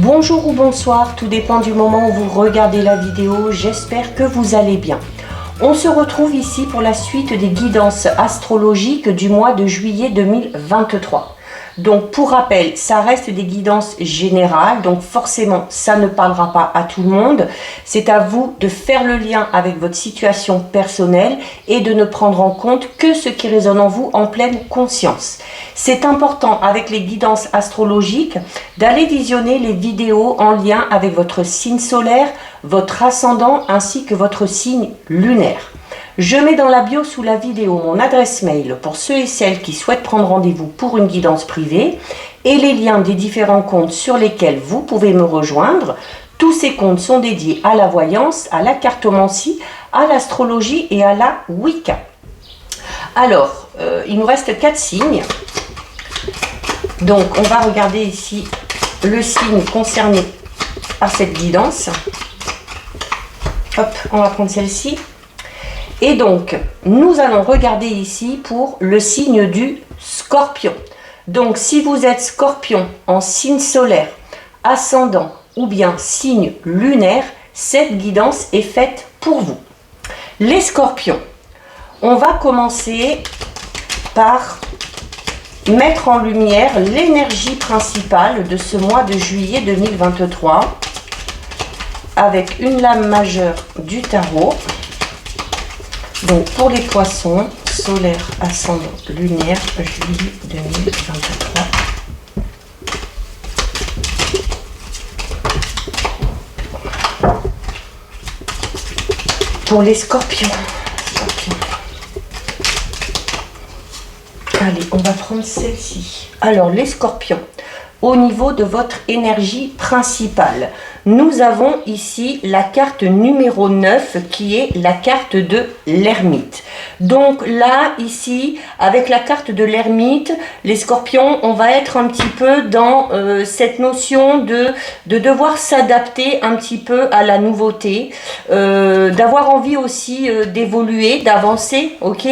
Bonjour ou bonsoir, tout dépend du moment où vous regardez la vidéo, j'espère que vous allez bien. On se retrouve ici pour la suite des guidances astrologiques du mois de juillet 2023. Donc pour rappel, ça reste des guidances générales, donc forcément ça ne parlera pas à tout le monde. C'est à vous de faire le lien avec votre situation personnelle et de ne prendre en compte que ce qui résonne en vous en pleine conscience. C'est important avec les guidances astrologiques d'aller visionner les vidéos en lien avec votre signe solaire, votre ascendant ainsi que votre signe lunaire. Je mets dans la bio sous la vidéo mon adresse mail pour ceux et celles qui souhaitent prendre rendez-vous pour une guidance privée et les liens des différents comptes sur lesquels vous pouvez me rejoindre. Tous ces comptes sont dédiés à la voyance, à la cartomancie, à l'astrologie et à la Wicca. Alors, il nous reste 4 signes. Donc, on va regarder ici le signe concerné par cette guidance. Hop, on va prendre celle-ci. Et donc, nous allons regarder ici pour le signe du Scorpion. Donc, si vous êtes Scorpion en signe solaire, ascendant ou bien signe lunaire, cette guidance est faite pour vous. Les Scorpions, on va commencer par mettre en lumière l'énergie principale de ce mois de juillet 2023 avec une lame majeure du tarot. Donc pour les poissons, solaire, ascendant, lunaire, juillet 2023. Pour les scorpions. Allez, on va prendre celle-ci. Alors les scorpions, au niveau de votre énergie principale, nous avons ici la carte numéro 9 qui est la carte de l'ermite. Donc là, ici, avec la carte de l'ermite, les scorpions, on va être un petit peu dans cette notion de devoir s'adapter un petit peu à la nouveauté, d'avoir envie aussi d'évoluer, d'avancer, ok.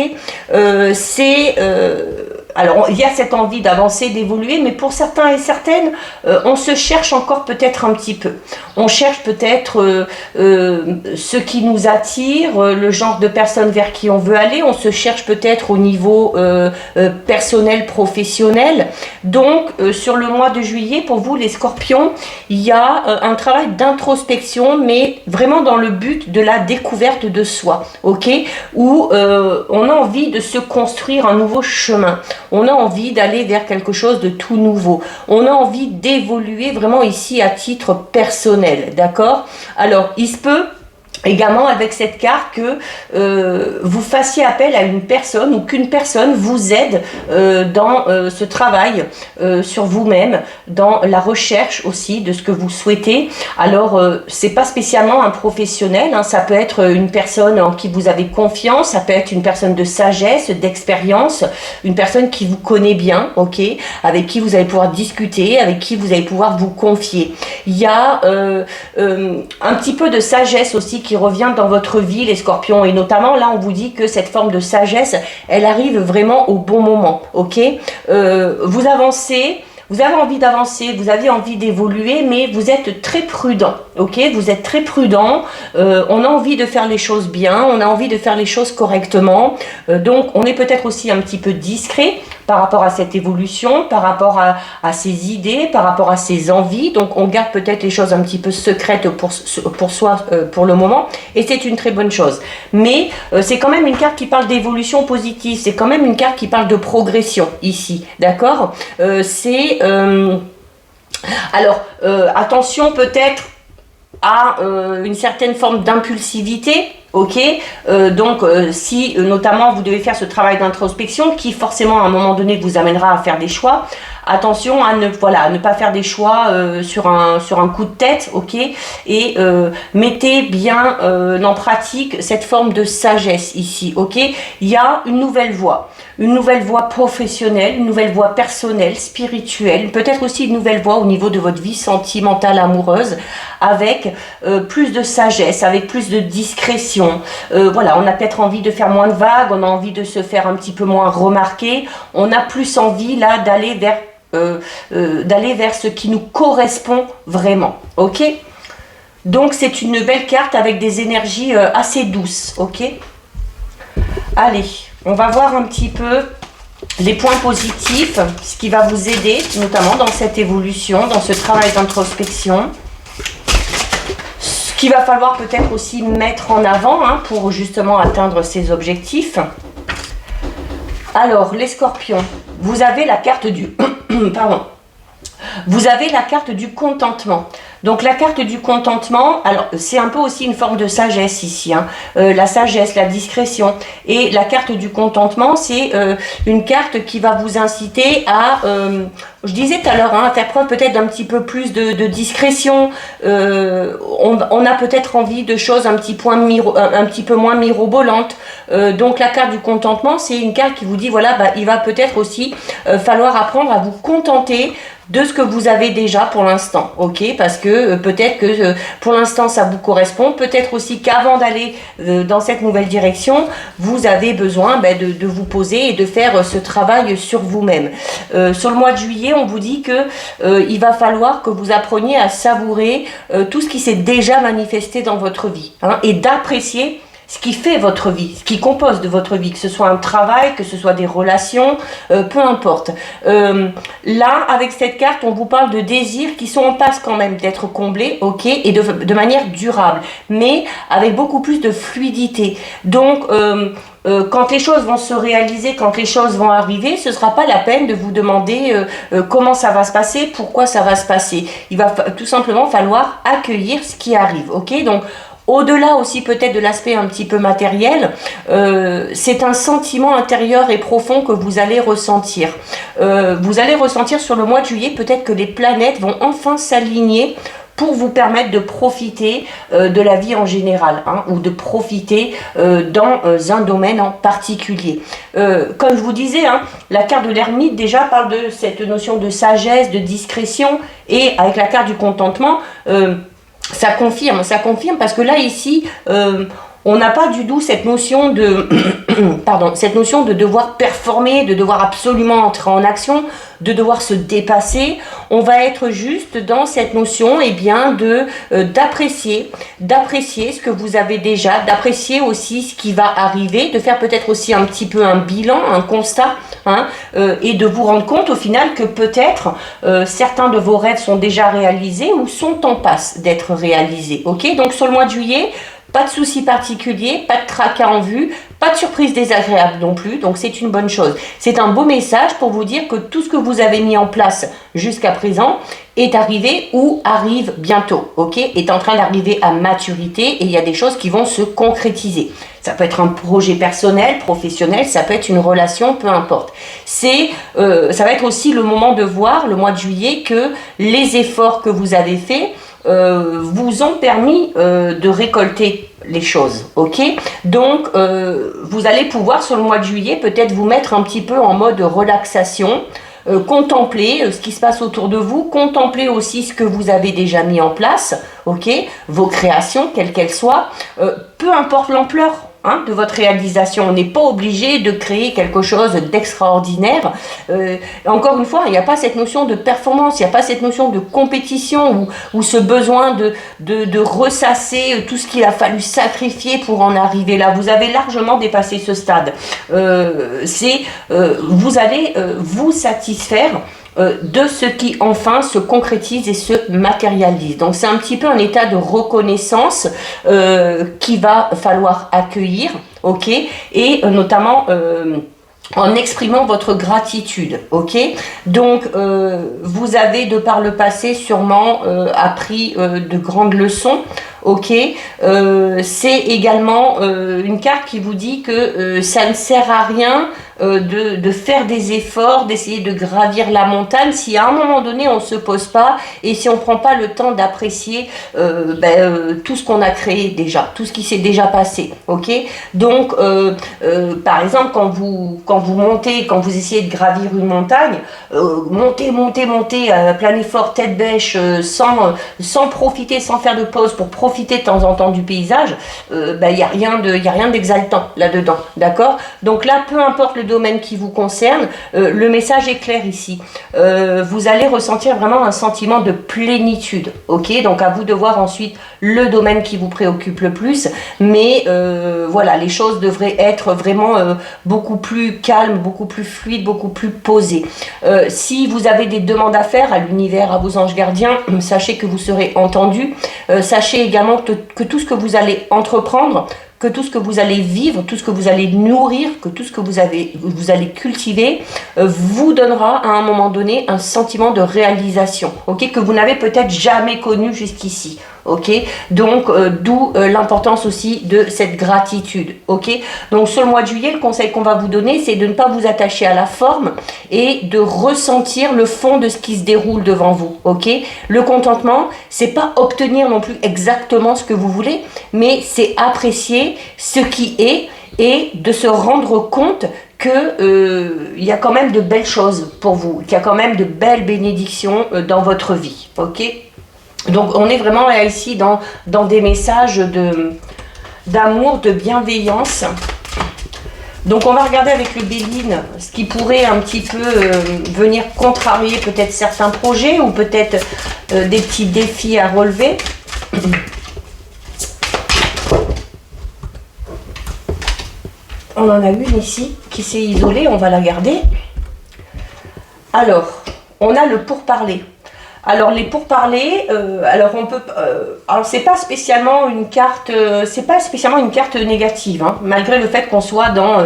Alors, il y a cette envie d'avancer, d'évoluer, mais pour certains et certaines, on se cherche encore peut-être un petit peu. On cherche peut-être ce qui nous attire, le genre de personnes vers qui on veut aller. On se cherche peut-être au niveau personnel, professionnel. Donc, sur le mois de juillet, pour vous, les scorpions, il y a un travail d'introspection, mais vraiment dans le but de la découverte de soi, ok? Où on a envie de se construire un nouveau chemin. On a envie d'aller vers quelque chose de tout nouveau. On a envie d'évoluer vraiment ici à titre personnel, d'accord? Alors, il se peut également avec cette carte que vous fassiez appel à une personne ou qu'une personne vous aide dans ce travail sur vous-même, dans la recherche aussi de ce que vous souhaitez. Alors, c'est pas spécialement un professionnel, hein, ça peut être une personne en qui vous avez confiance, ça peut être une personne de sagesse, d'expérience, une personne qui vous connaît bien, ok, avec qui vous allez pouvoir discuter, avec qui vous allez pouvoir vous confier. Il y a un petit peu de sagesse aussi qui revient dans votre vie, les scorpions, et notamment là on vous dit que cette forme de sagesse elle arrive vraiment au bon moment, ok. Vous avancez, vous avez envie d'avancer, vous avez envie d'évoluer, mais vous êtes très prudent, ok. Vous êtes très prudent, on a envie de faire les choses bien, on a envie de faire les choses correctement, donc on est peut-être aussi un petit peu discret par rapport à cette évolution, par rapport à ses idées, par rapport à ses envies. Donc on garde peut-être les choses un petit peu secrètes pour soi pour le moment, et c'est une très bonne chose. Mais c'est quand même une carte qui parle d'évolution positive, c'est quand même une carte qui parle de progression ici, d'accord. Attention peut-être à une certaine forme d'impulsivité, ok. Si notamment vous devez faire ce travail d'introspection qui forcément à un moment donné vous amènera à faire des choix, attention à ne pas faire des choix sur un coup de tête, ok. Et mettez bien en pratique cette forme de sagesse ici, ok. Il y a une nouvelle voie professionnelle, une nouvelle voie personnelle, spirituelle, peut-être aussi une nouvelle voie au niveau de votre vie sentimentale, amoureuse, avec plus de sagesse, avec plus de discrétion. Voilà, on a peut-être envie de faire moins de vagues, on a envie de se faire un petit peu moins remarquer, on a plus envie là d'aller vers d'aller vers ce qui nous correspond vraiment, ok? Donc c'est une belle carte avec des énergies assez douces, ok? Allez, on va voir un petit peu les points positifs, ce qui va vous aider, notamment dans cette évolution, dans ce travail d'introspection. Ce qu'il va falloir peut-être aussi mettre en avant pour justement atteindre ces objectifs. Alors, les scorpions, vous avez la carte du... Pardon. Vous avez la carte du contentement. Donc la carte du contentement, alors c'est un peu aussi une forme de sagesse ici, la sagesse, la discrétion. Et la carte du contentement, c'est une carte qui va vous inciter à, je disais tout à l'heure, à faire preuve peut-être d'un petit peu plus de discrétion. On a peut-être envie de choses un petit peu moins mirobolantes. Donc la carte du contentement, c'est une carte qui vous dit, voilà, il va peut-être aussi falloir apprendre à vous contenter de ce que vous avez déjà pour l'instant, ok? Parce que peut-être que pour l'instant ça vous correspond, peut-être aussi qu'avant d'aller dans cette nouvelle direction, vous avez besoin de vous poser et de faire ce travail sur vous-même. Sur le mois de juillet, on vous dit que il va falloir que vous appreniez à savourer tout ce qui s'est déjà manifesté dans votre vie, et d'apprécier ce qui fait votre vie, ce qui compose de votre vie, que ce soit un travail, que ce soit des relations, peu importe. Là, avec cette carte, on vous parle de désirs qui sont en passe quand même d'être comblés, ok, et de manière durable, mais avec beaucoup plus de fluidité. Donc, quand les choses vont se réaliser, quand les choses vont arriver, ce ne sera pas la peine de vous demander comment ça va se passer, pourquoi ça va se passer. Il va tout simplement falloir accueillir ce qui arrive, ok? Donc, au-delà aussi peut-être de l'aspect un petit peu matériel, c'est un sentiment intérieur et profond que vous allez ressentir. Vous allez ressentir sur le mois de juillet peut-être que les planètes vont enfin s'aligner pour vous permettre de profiter de la vie en général, ou de profiter dans un domaine en particulier. Comme je vous disais, la carte de l'ermite déjà parle de cette notion de sagesse, de discrétion, et avec la carte du contentement, ça confirme parce que là ici on n'a pas du tout cette notion de cette notion de devoir performer, de devoir absolument entrer en action, de devoir se dépasser. On va être juste dans cette notion d'apprécier ce que vous avez déjà, d'apprécier aussi ce qui va arriver, de faire peut-être aussi un petit peu un bilan, un constat, et de vous rendre compte au final que peut-être certains de vos rêves sont déjà réalisés ou sont en passe d'être réalisés. Ok, donc sur le mois de juillet, pas de soucis particuliers, pas de tracas en vue, pas de surprise désagréable non plus, donc c'est une bonne chose. C'est un beau message pour vous dire que tout ce que vous avez mis en place jusqu'à présent est arrivé ou arrive bientôt, ok? Est en train d'arriver à maturité et il y a des choses qui vont se concrétiser. Ça peut être un projet personnel, professionnel, ça peut être une relation, peu importe. Ça va être aussi le moment de voir, le mois de juillet, que les efforts que vous avez faits vous ont permis de récolter les choses, ok? Donc vous allez pouvoir sur le mois de juillet peut-être vous mettre un petit peu en mode relaxation, contempler ce qui se passe autour de vous, contempler aussi ce que vous avez déjà mis en place, ok? Vos créations, quelles qu'elles soient, peu importe l'ampleur de votre réalisation. On n'est pas obligé de créer quelque chose d'extraordinaire. Encore une fois, il n'y a pas cette notion de performance, il n'y a pas cette notion de compétition ou ce besoin de ressasser tout ce qu'il a fallu sacrifier pour en arriver là. Vous avez largement dépassé ce stade. Vous allez vous satisfaire de ce qui enfin se concrétise et se matérialise. Donc c'est un petit peu un état de reconnaissance qu'il va falloir accueillir, ok, et notamment en exprimant votre gratitude, ok. Donc vous avez de par le passé sûrement appris de grandes leçons, ok. C'est également une carte qui vous dit que ça ne sert à rien de faire des efforts, d'essayer de gravir la montagne si à un moment donné on ne se pose pas et si on ne prend pas le temps d'apprécier tout ce qu'on a créé déjà, tout ce qui s'est déjà passé, ok. Donc par exemple quand vous montez, quand vous essayez de gravir une montagne, montez à plein effort, tête bêche, sans profiter, sans faire de pause pour profiter profiter de temps en temps du paysage, il n'y a rien d'exaltant là-dedans, d'accord? Donc là, peu importe le domaine qui vous concerne, le message est clair ici. Vous allez ressentir vraiment un sentiment de plénitude, ok? Donc à vous de voir ensuite le domaine qui vous préoccupe le plus, mais voilà, les choses devraient être vraiment beaucoup plus calmes, beaucoup plus fluides, beaucoup plus posées. Si vous avez des demandes à faire à l'univers, à vos anges gardiens, sachez que vous serez entendu. Sachez également que tout ce que vous allez entreprendre, que tout ce que vous allez vivre, tout ce que vous allez nourrir, que tout ce que vous allez cultiver, vous donnera à un moment donné un sentiment de réalisation, ok, que vous n'avez peut-être jamais connu jusqu'ici. Ok, donc d'où l'importance aussi de cette gratitude. Ok, donc sur le mois de juillet, le conseil qu'on va vous donner, c'est de ne pas vous attacher à la forme et de ressentir le fond de ce qui se déroule devant vous. Ok, le contentement, c'est pas obtenir non plus exactement ce que vous voulez, mais c'est apprécier ce qui est et de se rendre compte que y a quand même de belles choses pour vous, qu'il y a quand même de belles bénédictions dans votre vie. Ok. Donc on est vraiment là ici dans des messages d'amour, de bienveillance. Donc on va regarder avec le Béline ce qui pourrait un petit peu venir contrarier peut-être certains projets ou peut-être des petits défis à relever. On en a une ici qui s'est isolée, on va la garder. Alors, on a le pourparler. Alors les pourparlers, alors on peut, alors c'est pas spécialement une carte, négative, hein, malgré le fait qu'on soit dans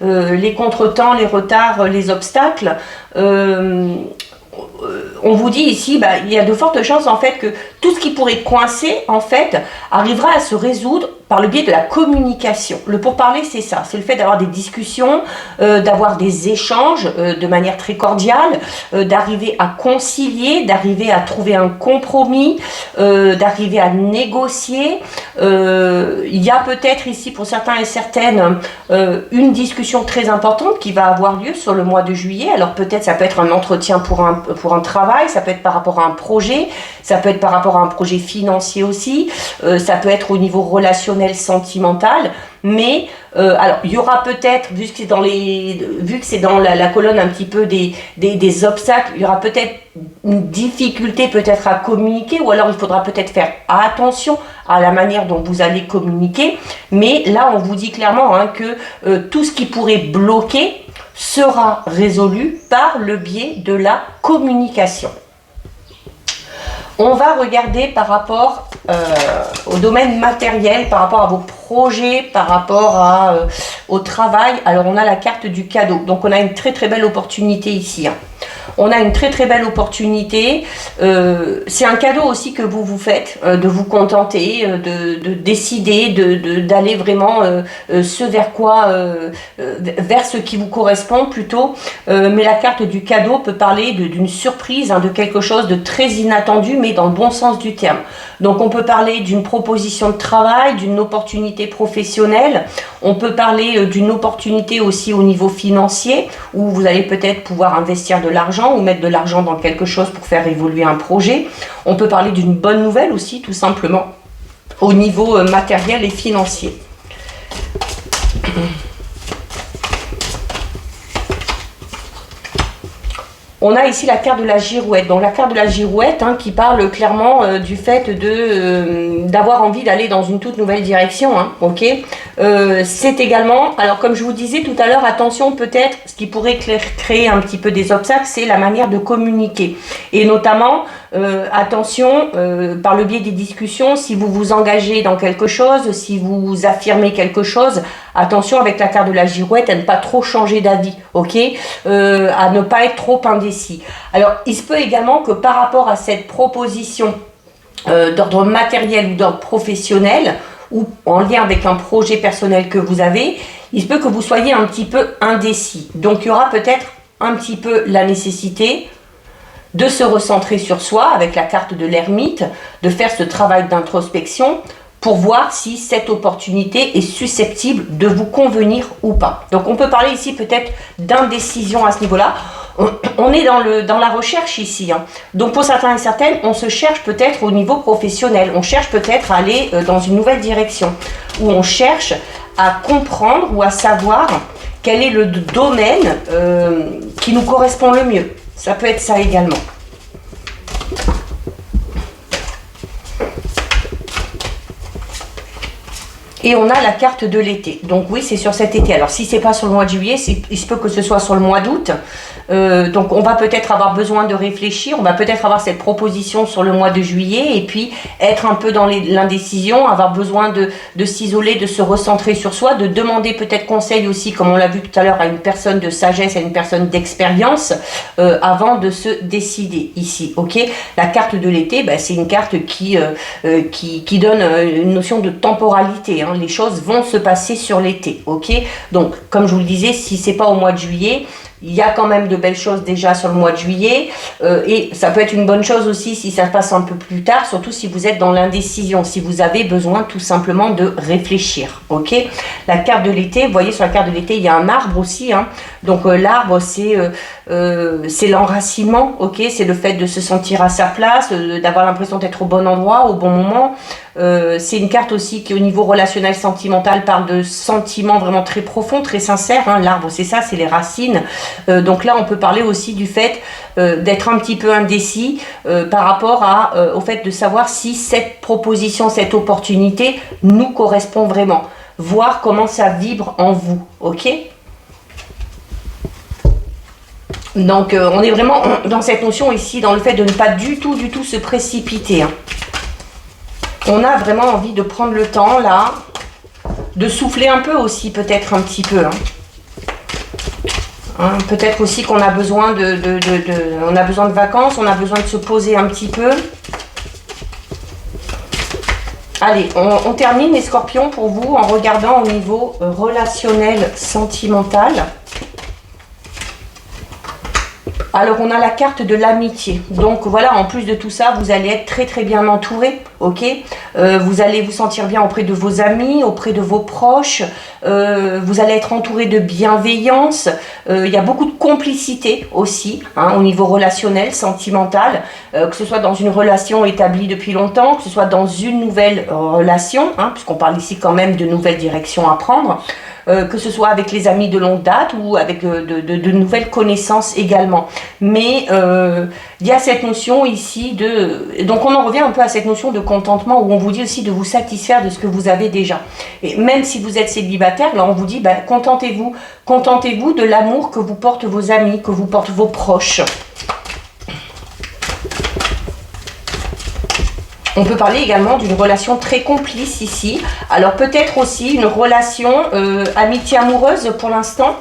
les contretemps, les retards, les obstacles. On vous dit ici, il y a de fortes chances en fait que tout ce qui pourrait coincer en fait arrivera à se résoudre par le biais de la communication. Le pourparler, c'est ça, c'est le fait d'avoir des discussions, d'avoir des échanges de manière très cordiale, d'arriver à concilier, d'arriver à trouver un compromis, d'arriver à négocier. Il y a peut-être ici pour certains et certaines une discussion très importante qui va avoir lieu sur le mois de juillet. Alors peut-être ça peut être un entretien pour un travail, ça peut être par rapport à un projet, ça peut être par rapport à un projet financier aussi, ça peut être au niveau relationnel, sentimental, mais alors il y aura peut-être, vu que c'est dans la colonne un petit peu des obstacles, il y aura peut-être une difficulté peut-être à communiquer, ou alors il faudra peut-être faire attention à la manière dont vous allez communiquer, mais là on vous dit clairement que tout ce qui pourrait bloquer sera résolu par le biais de la communication. On va regarder par rapport au domaine matériel, par rapport à vos projets, par rapport au travail. Alors on a la carte du cadeau, donc on a une très très belle opportunité ici. On a une très très belle opportunité. C'est un cadeau aussi que vous vous faites, de vous contenter, de décider, d'aller vraiment vers ce qui vous correspond plutôt. Mais la carte du cadeau peut parler d'une surprise, de quelque chose de très inattendu, mais dans le bon sens du terme. Donc on peut parler d'une proposition de travail, d'une opportunité professionnelle. On peut parler d'une opportunité aussi au niveau financier, où vous allez peut-être pouvoir investir de l'argent ou mettre de l'argent dans quelque chose pour faire évoluer un projet. On peut parler d'une bonne nouvelle aussi, tout simplement, au niveau matériel et financier. On a ici la carte de la girouette. Donc la carte de la girouette qui parle clairement du fait d'avoir envie d'aller dans une toute nouvelle direction. Ok. C'est également, alors comme je vous disais tout à l'heure, attention peut-être, ce qui pourrait créer un petit peu des obstacles, c'est la manière de communiquer. Et notamment, attention, par le biais des discussions, si vous vous engagez dans quelque chose, si vous affirmez quelque chose, attention avec la carte de la girouette à ne pas trop changer d'avis, ok, à ne pas être trop indécis. Alors, il se peut également que par rapport à cette proposition d'ordre matériel ou d'ordre professionnel, ou en lien avec un projet personnel que vous avez, il se peut que vous soyez un petit peu indécis. Donc, il y aura peut-être un petit peu la nécessité de se recentrer sur soi avec la carte de l'ermite, de faire ce travail d'introspection pour voir si cette opportunité est susceptible de vous convenir ou pas. Donc on peut parler ici peut-être d'indécision à ce niveau-là. on est dans la recherche ici. Hein. Donc pour certains et certaines, on se cherche peut-être au niveau professionnel, on cherche peut-être à aller dans une nouvelle direction, où on cherche à comprendre ou à savoir quel est le domaine qui nous correspond le mieux. Ça peut être ça également. Et on a la carte de l'été. Donc oui, c'est sur cet été. Alors si c'est pas sur le mois de juillet, il se peut que ce soit sur le mois d'août. Donc on va peut-être avoir besoin de réfléchir. On va peut-être avoir cette proposition sur le mois de juillet et puis être un peu dans l'indécision, avoir besoin de s'isoler, de se recentrer sur soi, de demander peut-être conseil aussi, comme on l'a vu tout à l'heure, à une personne de sagesse, à une personne d'expérience, avant de se décider ici. Ok, la carte de l'été, ben, c'est une carte qui donne une notion de temporalité. Hein. Les choses vont se passer sur l'été, ok. Donc, comme je vous le disais, si c'est pas au mois de juillet, il y a quand même de belles choses déjà sur le mois de juillet et ça peut être une bonne chose aussi si ça passe un peu plus tard, surtout si vous êtes dans l'indécision, si vous avez besoin tout simplement de réfléchir, ok. La carte de l'été, vous voyez sur la carte de l'été, il y a un arbre aussi, hein. Donc l'arbre c'est l'enracinement, ok, c'est le fait de se sentir à sa place, d'avoir l'impression d'être au bon endroit, au bon moment. C'est une carte aussi qui au niveau relationnel sentimental parle de sentiments vraiment très profonds, très sincères, hein. L'arbre c'est ça, c'est les racines. Donc là on peut parler aussi du fait d'être un petit peu indécis par rapport au fait de savoir si cette proposition, cette opportunité nous correspond vraiment, voir comment ça vibre en vous, ok. Donc on est vraiment dans cette notion ici, dans le fait de ne pas du tout se précipiter, hein. On a vraiment envie de prendre le temps là, de souffler un peu aussi, peut-être un petit peu, hein. Hein, peut-être aussi qu'on a besoin on a besoin de vacances, on a besoin de se poser un petit peu. Allez, on termine les scorpions pour vous en regardant au niveau relationnel, sentimental. Alors on a la carte de l'amitié, donc voilà, en plus de tout ça, vous allez être très bien entouré, ok. Vous allez vous sentir bien auprès de vos amis, auprès de vos proches, vous allez être entouré de bienveillance, il y a beaucoup de complicité aussi, hein, au niveau relationnel, sentimental, que ce soit dans une relation établie depuis longtemps, que ce soit dans une nouvelle relation, hein, puisqu'on parle ici quand même de nouvelles directions à prendre. Que ce soit avec les amis de longue date ou avec de nouvelles connaissances également. Mais il y a cette notion ici de... Donc on en revient un peu à cette notion de contentement où on vous dit aussi de vous satisfaire de ce que vous avez déjà. Et même si vous êtes célibataire, là on vous dit ben, contentez-vous de l'amour que vous portent vos amis, que vous portent vos proches. On peut parler également d'une relation très complice ici. Alors peut-être aussi une relation amitié amoureuse pour l'instant.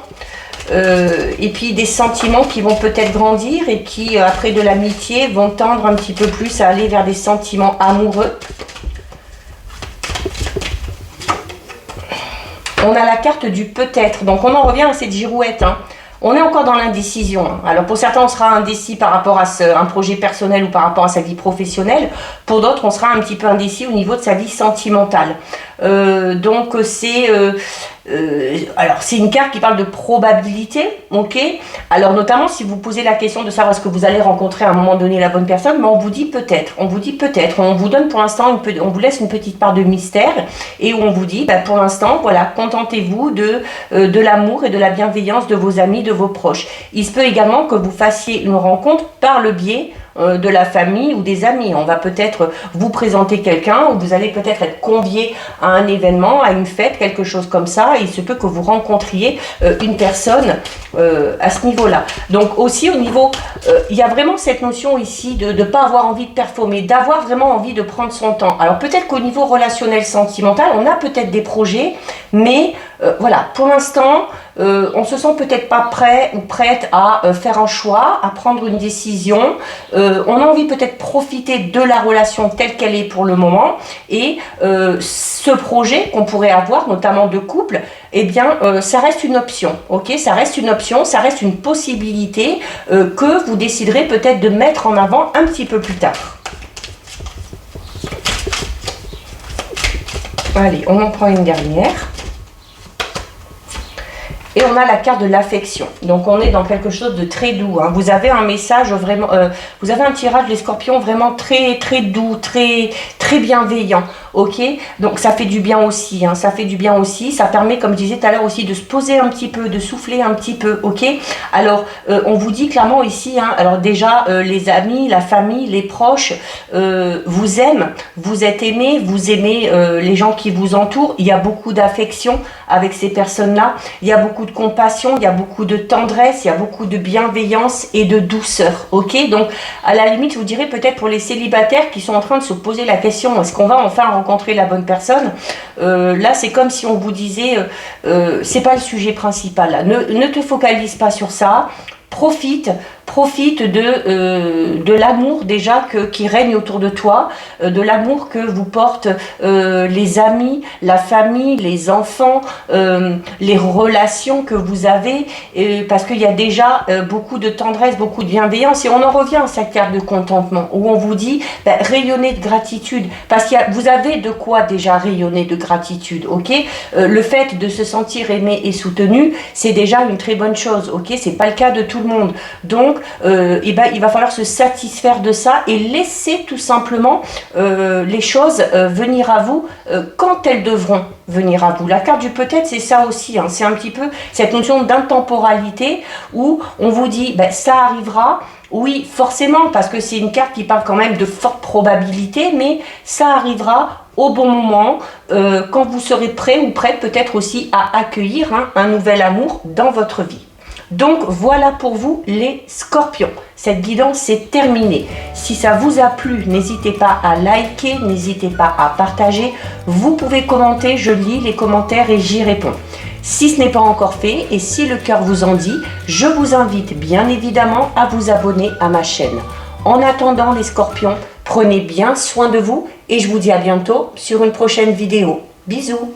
Et puis des sentiments qui vont peut-être grandir et qui, après de l'amitié, vont tendre un petit peu plus à aller vers des sentiments amoureux. On a la carte du peut-être. Donc on en revient à cette girouette, hein. On est encore dans l'indécision. Alors pour certains, on sera indécis par rapport à un projet personnel ou par rapport à sa vie professionnelle. Pour d'autres, on sera un petit peu indécis au niveau de sa vie sentimentale. Donc c'est alors c'est une carte qui parle de probabilité, ok. Alors notamment si vous posez la question de savoir est-ce que vous allez rencontrer à un moment donné la bonne personne, mais on vous dit peut-être, on vous donne pour l'instant on vous laisse une petite part de mystère et où on vous dit bah, pour l'instant voilà, contentez-vous de l'amour et de la bienveillance de vos amis, de vos proches. Il se peut également que vous fassiez une rencontre par le biais de la famille ou des amis. On va peut-être vous présenter quelqu'un ou vous allez peut-être être convié à un événement, à une fête, quelque chose comme ça. Il se peut que vous rencontriez une personne à ce niveau-là. Donc aussi au niveau, il y a vraiment cette notion ici de ne pas avoir envie de performer, d'avoir vraiment envie de prendre son temps. Alors peut-être qu'au niveau relationnel sentimental, on a peut-être des projets, mais voilà, pour l'instant, on se sent peut-être pas prêt ou prête à faire un choix, à prendre une décision. On a envie peut-être profiter de la relation telle qu'elle est pour le moment et ce projet qu'on pourrait avoir, notamment de couple, eh bien, ça reste une option, ok? Ça reste une option, ça reste une possibilité que vous déciderez peut-être de mettre en avant un petit peu plus tard. Allez, on en prend une dernière. Et on a la carte de l'affection. Donc on est dans quelque chose de très doux. Hein. Vous avez un message vraiment, vous avez un tirage, les scorpions, vraiment très très doux, très bienveillant. Ok, donc ça fait du bien aussi. Hein. Ça fait du bien aussi. Ça permet, comme je disais tout à l'heure aussi, de se poser un petit peu, de souffler un petit peu. Ok. Alors on vous dit clairement ici. Hein, alors déjà les amis, la famille, les proches vous aiment, vous êtes aimés, vous aimez les gens qui vous entourent. Il y a beaucoup d'affection avec ces personnes-là. Il y a beaucoup de compassion, il y a beaucoup de tendresse, il y a beaucoup de bienveillance et de douceur. Ok, donc à la limite, je vous dirais peut-être pour les célibataires qui sont en train de se poser la question, est-ce qu'on va enfin rencontrer la bonne personne? Là, c'est comme si on vous disait, c'est pas le sujet principal. Là. Ne te focalise pas sur ça. Profite de l'amour déjà qui règne autour de toi, de l'amour que vous portent les amis, la famille, les enfants, les relations que vous avez, parce qu'il y a déjà beaucoup de tendresse, beaucoup de bienveillance, et on en revient à cette carte de contentement, où on vous dit, rayonnez de gratitude, parce que vous avez de quoi déjà rayonner de gratitude, ok. Le fait de se sentir aimé et soutenu, c'est déjà une très bonne chose, ok, c'est pas le cas de tout le monde, donc il va falloir se satisfaire de ça et laisser tout simplement les choses venir à vous quand elles devront venir à vous. La carte du peut-être, c'est ça aussi, hein. C'est un petit peu cette notion d'intemporalité où on vous dit ça arrivera. Oui, forcément, parce que c'est une carte qui parle quand même de forte probabilité, mais ça arrivera au bon moment, quand vous serez prêt ou prête peut-être aussi à accueillir un nouvel amour dans votre vie. Donc voilà pour vous les scorpions. Cette guidance est terminée. Si ça vous a plu, n'hésitez pas à liker, n'hésitez pas à partager. Vous pouvez commenter, je lis les commentaires et j'y réponds. Si ce n'est pas encore fait et si le cœur vous en dit, je vous invite bien évidemment à vous abonner à ma chaîne. En attendant les scorpions, prenez bien soin de vous et je vous dis à bientôt sur une prochaine vidéo. Bisous!